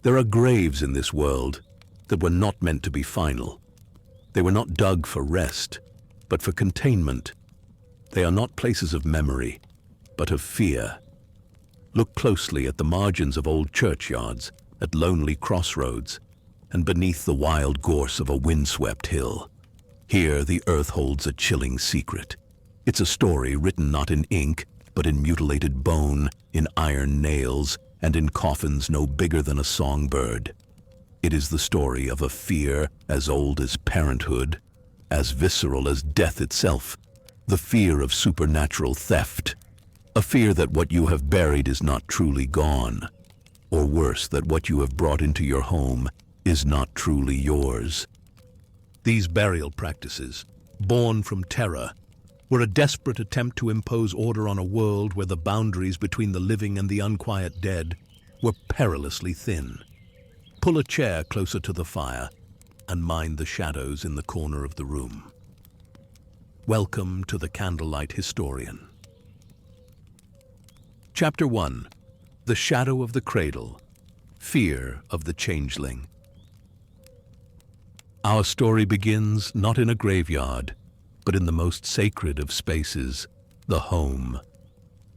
There are graves in this world that were not meant to be final. They were not dug for rest, but for containment. They are not places of memory, but of fear. Look closely at the margins of old churchyards, at lonely crossroads, and beneath the wild gorse of a windswept hill. Here the earth holds a chilling secret. It's a story written not in ink, but in mutilated bone, in iron nails, and in coffins no bigger than a songbird. It is the story of a fear as old as parenthood, as visceral as death itself, the fear of supernatural theft, a fear that what you have buried is not truly gone, or worse, that what you have brought into your home is not truly yours. These burial practices, born from terror, were a desperate attempt to impose order on a world where the boundaries between the living and the unquiet dead were perilously thin. Pull a chair closer to the fire and mind the shadows in the corner of the room. Welcome to the Candlelight Historian. Chapter 1. The Shadow of the Cradle. Fear of the Changeling. Our story begins not in a graveyard, but in the most sacred of spaces, the home.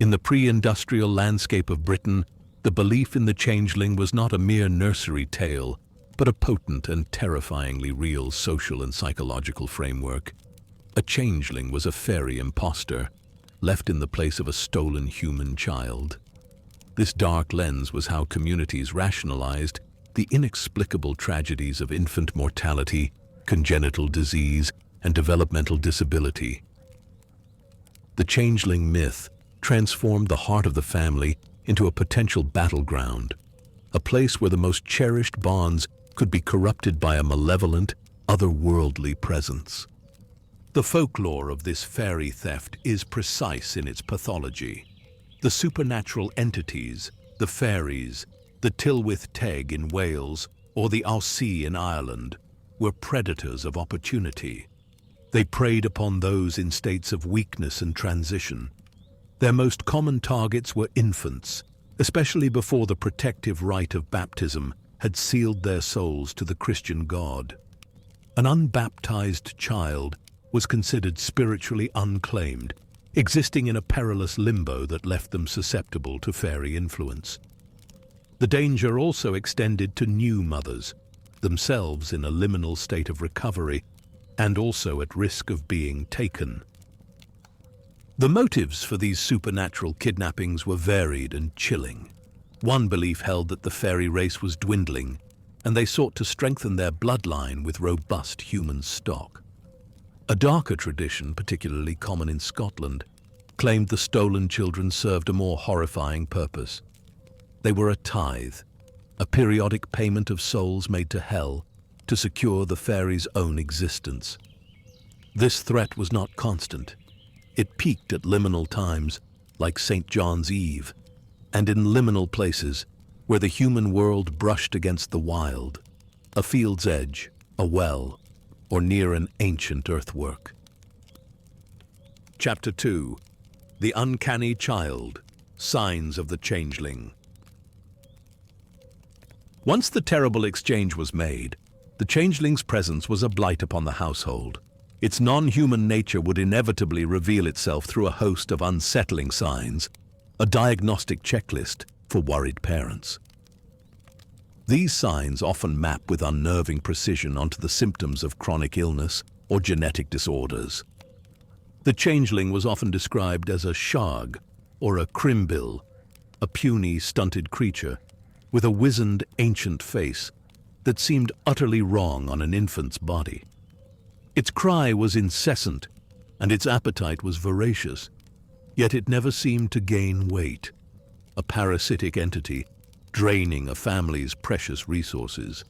In the pre-industrial landscape of Britain, the belief in the changeling was not a mere nursery tale, but a potent and terrifyingly real social and psychological framework. A changeling was a fairy impostor, left in the place of a stolen human child. This dark lens was how communities rationalized the inexplicable tragedies of infant mortality, congenital disease, and developmental disability. The changeling myth transformed the heart of the family into a potential battleground, a place where the most cherished bonds could be corrupted by a malevolent, otherworldly presence. The folklore of this fairy theft is precise in its pathology. The supernatural entities, the fairies, the Tylwyth Teg in Wales, or the Alsi in Ireland, were predators of opportunity. They preyed upon those in states of weakness and transition. Their most common targets were infants, especially before the protective rite of baptism had sealed their souls to the Christian God. An unbaptized child was considered spiritually unclaimed, existing in a perilous limbo that left them susceptible to fairy influence. The danger also extended to new mothers, themselves in a liminal state of recovery and also at risk of being taken. The motives for these supernatural kidnappings were varied and chilling. One belief held that the fairy race was dwindling, and they sought to strengthen their bloodline with robust human stock. A darker tradition, particularly common in Scotland, claimed the stolen children served a more horrifying purpose. They were a tithe, a periodic payment of souls made to hell to secure the fairies' own existence. This threat was not constant. It peaked at liminal times, like St. John's Eve, and in liminal places where the human world brushed against the wild, a field's edge, a well, or near an ancient earthwork. Chapter 2. The Uncanny Child. Signs of the Changeling. Once the terrible exchange was made, the changeling's presence was a blight upon the household. Its non-human nature would inevitably reveal itself through a host of unsettling signs, a diagnostic checklist for worried parents. These signs often map with unnerving precision onto the symptoms of chronic illness or genetic disorders. The changeling was often described as a shag or a crimbil, a puny, stunted creature with a wizened, ancient face that seemed utterly wrong on an infant's body. Its cry was incessant, and its appetite was voracious, yet it never seemed to gain weight, a parasitic entity draining a family's precious resources.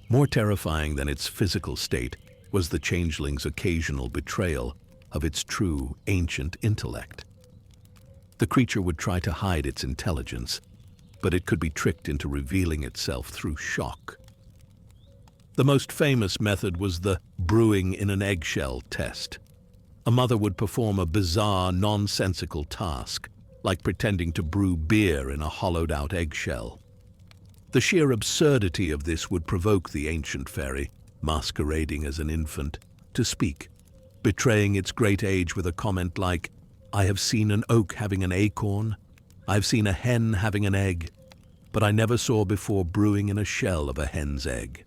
More terrifying than its physical state was the changeling's occasional betrayal of its true, ancient intellect. The creature would try to hide its intelligence, but it could be tricked into revealing itself through shock. The most famous method was the brewing in an eggshell test. A mother would perform a bizarre, nonsensical task, like pretending to brew beer in a hollowed-out eggshell. The sheer absurdity of this would provoke the ancient fairy, masquerading as an infant, to speak, betraying its great age with a comment like, "I have seen an oak having an acorn, I've seen a hen having an egg, but I never saw before brewing in a shell of a hen's egg."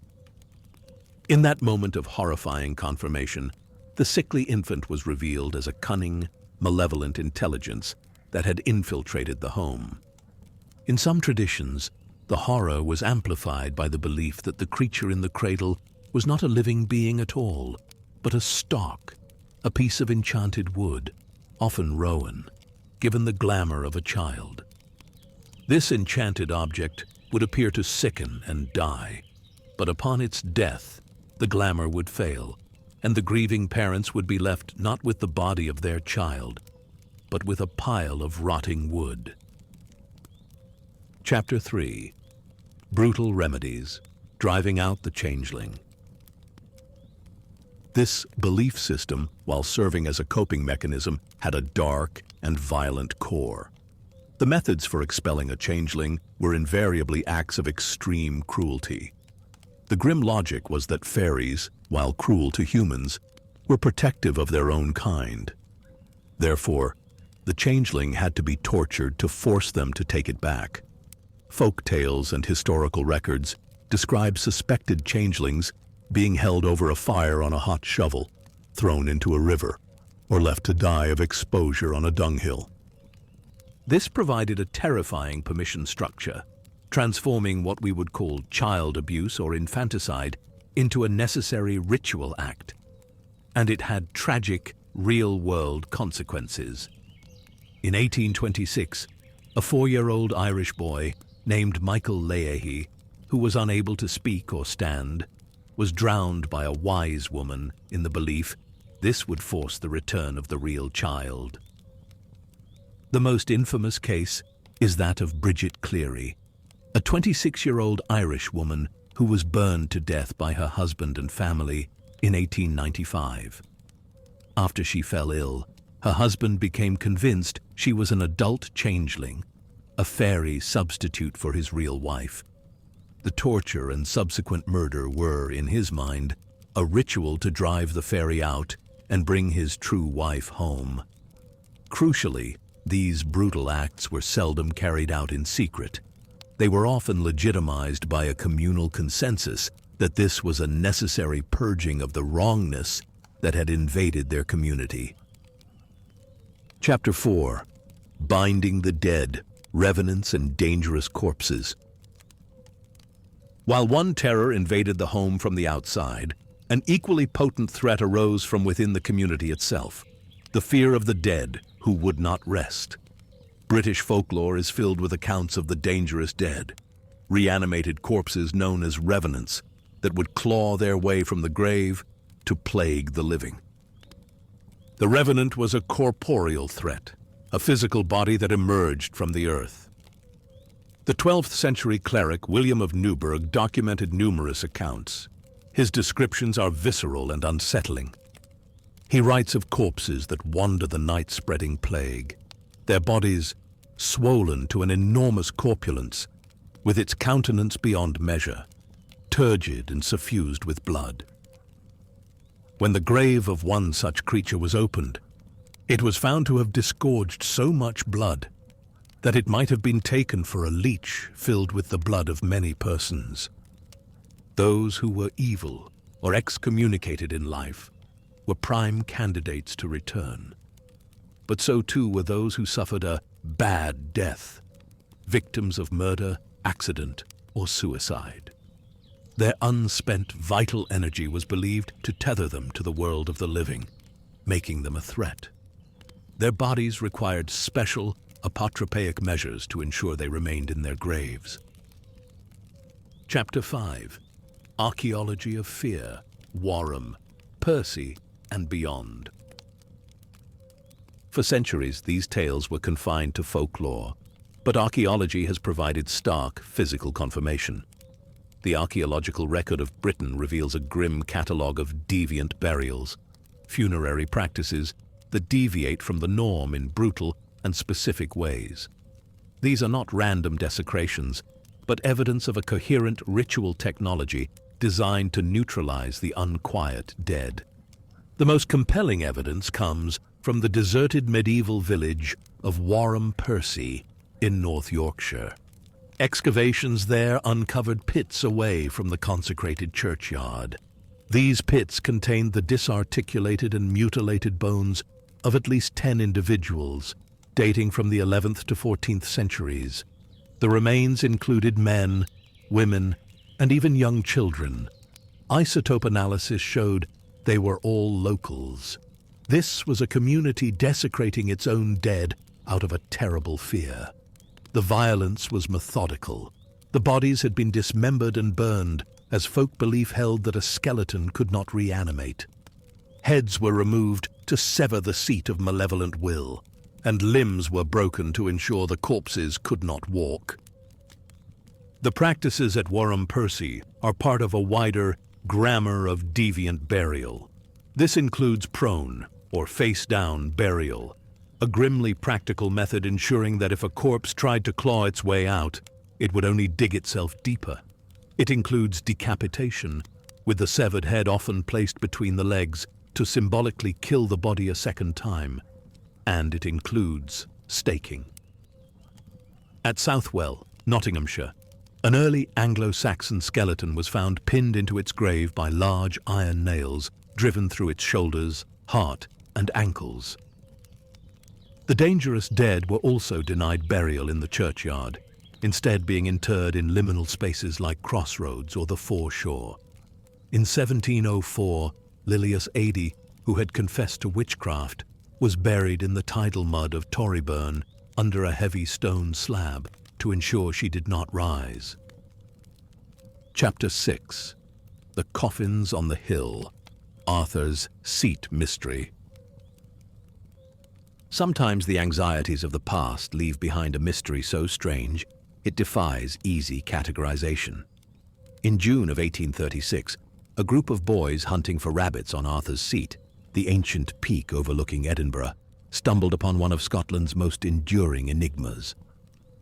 In that moment of horrifying confirmation, the sickly infant was revealed as a cunning, malevolent intelligence that had infiltrated the home. In some traditions, the horror was amplified by the belief that the creature in the cradle was not a living being at all, but a stalk, a piece of enchanted wood, often rowan, given the glamour of a child. This enchanted object would appear to sicken and die, but upon its death, the glamour would fail, and the grieving parents would be left not with the body of their child, but with a pile of rotting wood. Chapter 3. Brutal Remedies, Driving Out the Changeling. This belief system, while serving as a coping mechanism, had a dark and violent core. The methods for expelling a changeling were invariably acts of extreme cruelty. The grim logic was that fairies, while cruel to humans, were protective of their own kind. Therefore, the changeling had to be tortured to force them to take it back. Folk tales and historical records describe suspected changelings being held over a fire on a hot shovel, thrown into a river, or left to die of exposure on a dunghill. This provided a terrifying permission structure, transforming what we would call child abuse or infanticide into a necessary ritual act. And it had tragic, real-world consequences. In 1826, a 4-year-old Irish boy named Michael Leahy, who was unable to speak or stand, was drowned by a wise woman in the belief this would force the return of the real child. The most infamous case is that of Bridget Cleary, a 26-year-old Irish woman who was burned to death by her husband and family in 1895. After she fell ill, her husband became convinced she was an adult changeling, a fairy substitute for his real wife. The torture and subsequent murder were, in his mind, a ritual to drive the fairy out and bring his true wife home. Crucially, these brutal acts were seldom carried out in secret. They were often legitimized by a communal consensus that this was a necessary purging of the wrongness that had invaded their community. Chapter 4. Binding the Dead, Revenants and Dangerous Corpses. While one terror invaded the home from the outside, an equally potent threat arose from within the community itself, the fear of the dead who would not rest. British folklore is filled with accounts of the dangerous dead, reanimated corpses known as revenants that would claw their way from the grave to plague the living. The revenant was a corporeal threat, a physical body that emerged from the earth. The 12th century cleric William of Newburgh documented numerous accounts. His descriptions are visceral and unsettling. He writes of corpses that wander the night-spreading plague, their bodies swollen to an enormous corpulence, with its countenance beyond measure, turgid and suffused with blood. When the grave of one such creature was opened, it was found to have disgorged so much blood that it might have been taken for a leech filled with the blood of many persons. Those who were evil or excommunicated in life were prime candidates to return. But so too were those who suffered a bad death, victims of murder, accident, or suicide. Their unspent vital energy was believed to tether them to the world of the living, making them a threat. Their bodies required special apotropaic measures to ensure they remained in their graves. Chapter 5. Archaeology of Fear, Wharram, Percy, and beyond. For centuries, these tales were confined to folklore, but archaeology has provided stark physical confirmation. The archaeological record of Britain reveals a grim catalogue of deviant burials, funerary practices that deviate from the norm in brutal and specific ways. These are not random desecrations, but evidence of a coherent ritual technology designed to neutralize the unquiet dead. The most compelling evidence comes from the deserted medieval village of Wharram Percy in North Yorkshire. Excavations there uncovered pits away from the consecrated churchyard. These pits contained the disarticulated and mutilated bones of at least 10 individuals, dating from the 11th to 14th centuries. The remains included men, women, and even young children. Isotope analysis showed they were all locals. This was a community desecrating its own dead out of a terrible fear. The violence was methodical. The bodies had been dismembered and burned, as folk belief held that a skeleton could not reanimate. Heads were removed to sever the seat of malevolent will, and limbs were broken to ensure the corpses could not walk. The practices at Wharram Percy are part of a wider grammar of deviant burial. This includes prone, or face-down, burial, a grimly practical method ensuring that if a corpse tried to claw its way out, it would only dig itself deeper. It includes decapitation, with the severed head often placed between the legs to symbolically kill the body a second time. And it includes staking. At Southwell, Nottinghamshire, an early Anglo-Saxon skeleton was found pinned into its grave by large iron nails driven through its shoulders, heart, and ankles. The dangerous dead were also denied burial in the churchyard, instead being interred in liminal spaces like crossroads or the foreshore. In 1704, Lilias Adey, who had confessed to witchcraft, was buried in the tidal mud of Torryburn under a heavy stone slab to ensure she did not rise. Chapter 6. The Coffins on the Hill. Arthur's Seat Mystery. Sometimes the anxieties of the past leave behind a mystery so strange it defies easy categorization. In June of 1836, a group of boys hunting for rabbits on Arthur's Seat, the ancient peak overlooking Edinburgh, stumbled upon one of Scotland's most enduring enigmas.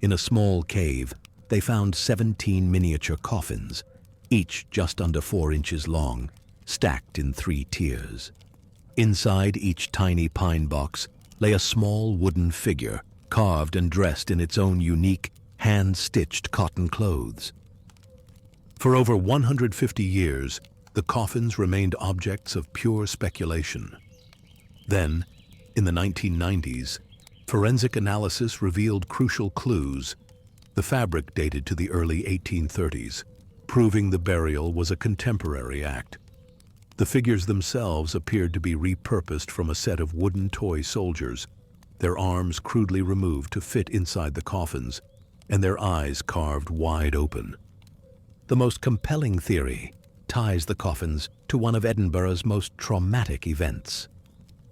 In a small cave, they found 17 miniature coffins, each just under 4 inches long, stacked in 3 tiers. Inside each tiny pine box lay a small wooden figure, carved and dressed in its own unique, hand-stitched cotton clothes. For over 150 years, the coffins remained objects of pure speculation. Then, in the 1990s, forensic analysis revealed crucial clues. The fabric dated to the early 1830s, proving the burial was a contemporary act. The figures themselves appeared to be repurposed from a set of wooden toy soldiers, their arms crudely removed to fit inside the coffins, and their eyes carved wide open. The most compelling theory ties the coffins to one of Edinburgh's most traumatic events.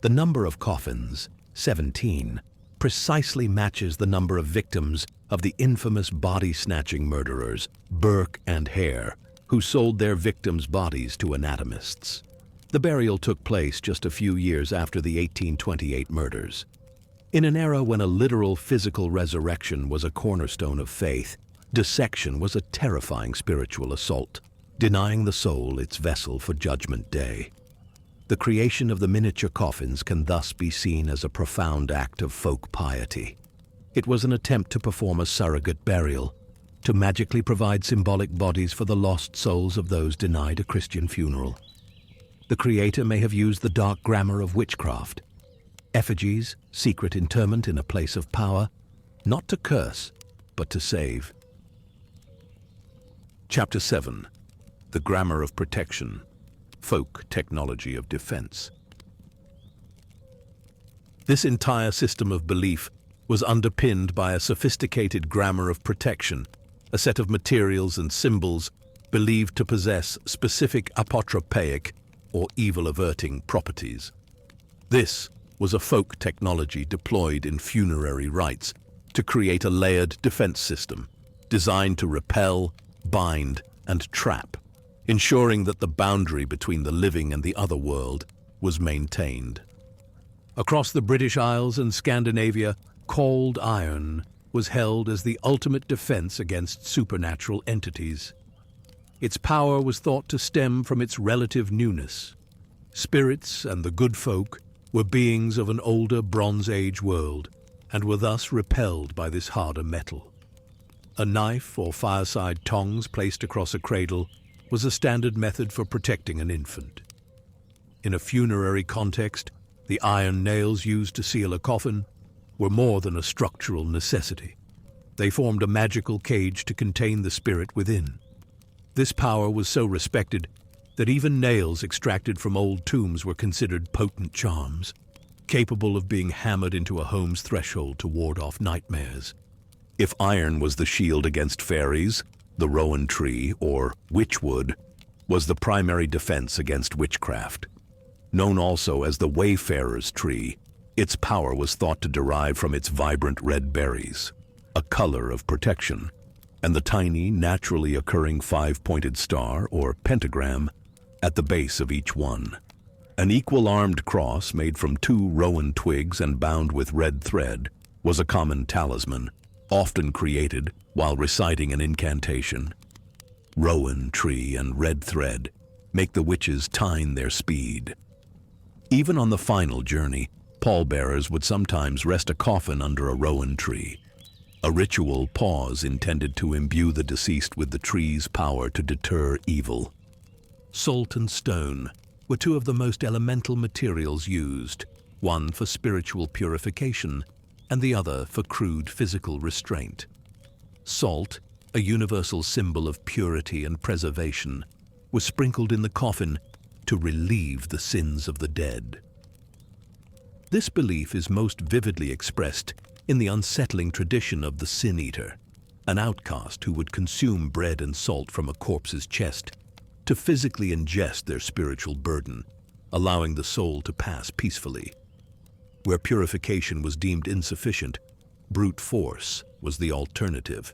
The number of coffins, 17, precisely matches the number of victims of the infamous body-snatching murderers, Burke and Hare, who sold their victims' bodies to anatomists. The burial took place just a few years after the 1828 murders. In an era when a literal physical resurrection was a cornerstone of faith, dissection was a terrifying spiritual assault, denying the soul its vessel for Judgment Day. The creation of the miniature coffins can thus be seen as a profound act of folk piety. It was an attempt to perform a surrogate burial, to magically provide symbolic bodies for the lost souls of those denied a Christian funeral. The creator may have used the dark grammar of witchcraft. Effigies, secret interment in a place of power, not to curse, but to save. Chapter 7. The Grammar of Protection. Folk Technology of Defense. This entire system of belief was underpinned by a sophisticated grammar of protection, a set of materials and symbols believed to possess specific apotropaic or evil-averting properties. This was a folk technology deployed in funerary rites to create a layered defense system designed to repel, bind, and trap, ensuring that the boundary between the living and the other world was maintained. Across the British Isles and Scandinavia, cold iron, was held as the ultimate defense against supernatural entities. Its power was thought to stem from its relative newness. Spirits and the good folk were beings of an older Bronze Age world and were thus repelled by this harder metal. A knife or fireside tongs placed across a cradle was a standard method for protecting an infant. In a funerary context, the iron nails used to seal a coffin were more than a structural necessity. They formed a magical cage to contain the spirit within. This power was so respected that even nails extracted from old tombs were considered potent charms, capable of being hammered into a home's threshold to ward off nightmares. If iron was the shield against fairies, the rowan tree, or witchwood, was the primary defense against witchcraft. Known also as the wayfarer's tree, its power was thought to derive from its vibrant red berries, a color of protection, and the tiny, naturally occurring five-pointed star, or pentagram, at the base of each one. An equal-armed cross made from 2 rowan twigs and bound with red thread was a common talisman, often created while reciting an incantation. Rowan tree and red thread make the witches tine their speed. Even on the final journey, pallbearers would sometimes rest a coffin under a rowan tree, a ritual pause intended to imbue the deceased with the tree's power to deter evil. Salt and stone were 2 of the most elemental materials used, one for spiritual purification and the other for crude physical restraint. Salt, a universal symbol of purity and preservation, was sprinkled in the coffin to relieve the sins of the dead. This belief is most vividly expressed in the unsettling tradition of the sin-eater, an outcast who would consume bread and salt from a corpse's chest to physically ingest their spiritual burden, allowing the soul to pass peacefully. Where purification was deemed insufficient, brute force was the alternative.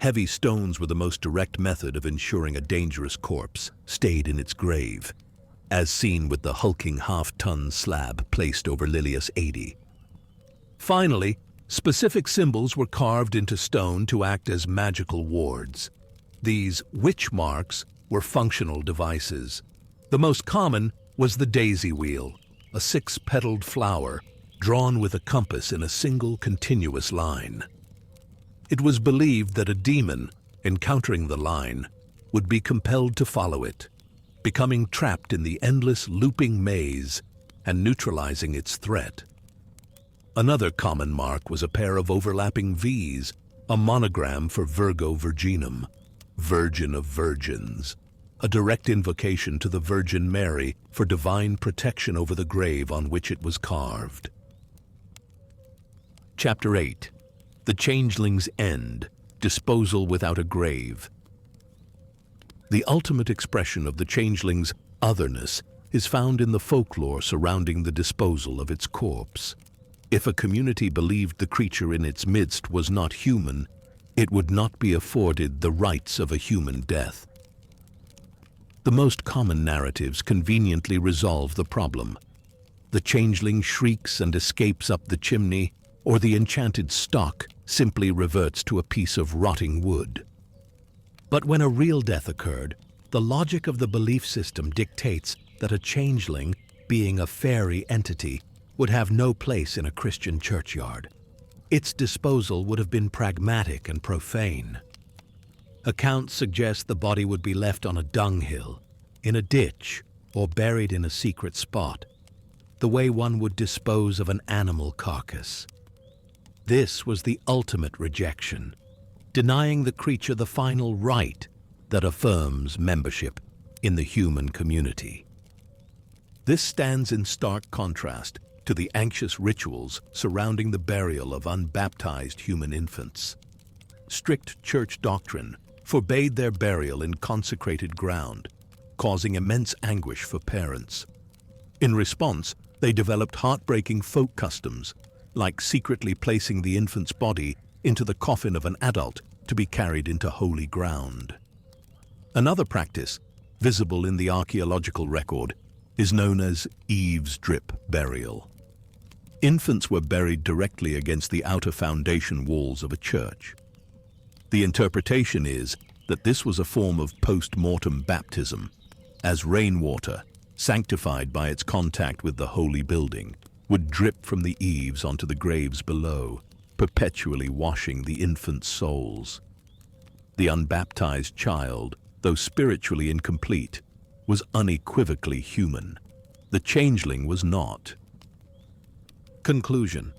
Heavy stones were the most direct method of ensuring a dangerous corpse stayed in its grave, as seen with the hulking half-ton slab placed over Lilius 80. Finally, specific symbols were carved into stone to act as magical wards. These witch marks were functional devices. The most common was the daisy wheel, a 6-petaled flower drawn with a compass in a single continuous line. It was believed that a demon, encountering the line, would be compelled to follow it, becoming trapped in the endless looping maze and neutralizing its threat. Another common mark was a pair of overlapping V's, a monogram for Virgo Virginum, Virgin of Virgins, a direct invocation to the Virgin Mary for divine protection over the grave on which it was carved. Chapter 8. The Changeling's End, Disposal Without a Grave. The ultimate expression of the changeling's otherness is found in the folklore surrounding the disposal of its corpse. If a community believed the creature in its midst was not human, it would not be afforded the rites of a human death. The most common narratives conveniently resolve the problem. The changeling shrieks and escapes up the chimney, or the enchanted stock simply reverts to a piece of rotting wood. But when a real death occurred, the logic of the belief system dictates that a changeling, being a fairy entity, would have no place in a Christian churchyard. Its disposal would have been pragmatic and profane. Accounts suggest the body would be left on a dunghill, in a ditch, or buried in a secret spot, the way one would dispose of an animal carcass. This was the ultimate rejection, denying the creature the final right that affirms membership in the human community. This stands in stark contrast to the anxious rituals surrounding the burial of unbaptized human infants. Strict church doctrine forbade their burial in consecrated ground, causing immense anguish for parents. In response, they developed heartbreaking folk customs, like secretly placing the infant's body into the coffin of an adult to be carried into holy ground. Another practice, visible in the archaeological record, is known as eaves drip burial. Infants were buried directly against the outer foundation walls of a church. The interpretation is that this was a form of post-mortem baptism, as rainwater, sanctified by its contact with the holy building, would drip from the eaves onto the graves below, perpetually washing the infants' souls. The unbaptized child, though spiritually incomplete, was unequivocally human. The changeling was not. Conclusion.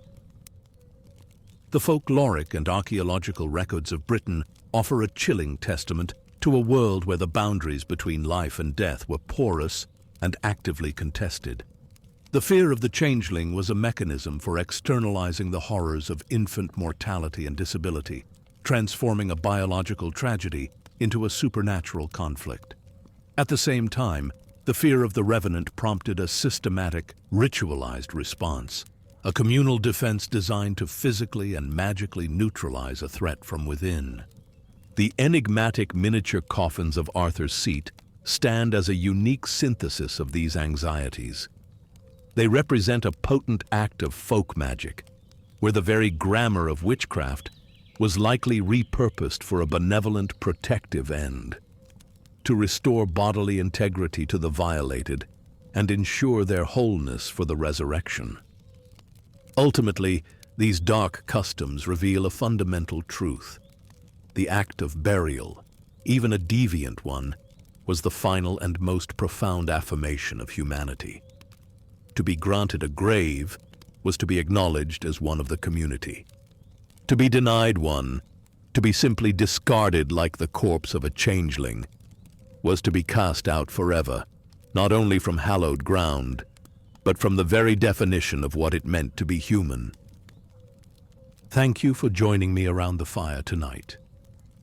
The folkloric and archaeological records of Britain offer a chilling testament to a world where the boundaries between life and death were porous and actively contested. The fear of the changeling was a mechanism for externalizing the horrors of infant mortality and disability, transforming a biological tragedy into a supernatural conflict. At the same time, the fear of the revenant prompted a systematic, ritualized response, a communal defense designed to physically and magically neutralize a threat from within. The enigmatic miniature coffins of Arthur's Seat stand as a unique synthesis of these anxieties. They represent a potent act of folk magic, where the very grammar of witchcraft was likely repurposed for a benevolent, protective end, to restore bodily integrity to the violated and ensure their wholeness for the resurrection. Ultimately, these dark customs reveal a fundamental truth. The act of burial, even a deviant one, was the final and most profound affirmation of humanity. To be granted a grave was to be acknowledged as one of the community. To be denied one, to be simply discarded like the corpse of a changeling, was to be cast out forever, not only from hallowed ground, but from the very definition of what it meant to be human. Thank you for joining me around the fire tonight.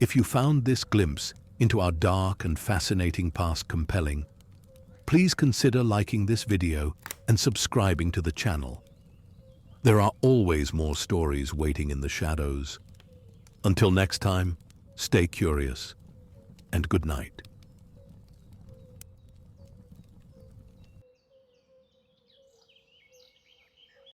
If you found this glimpse into our dark and fascinating past compelling, please consider liking this video and subscribing to the channel. There are always more stories waiting in the shadows. Until next time, stay curious and good night.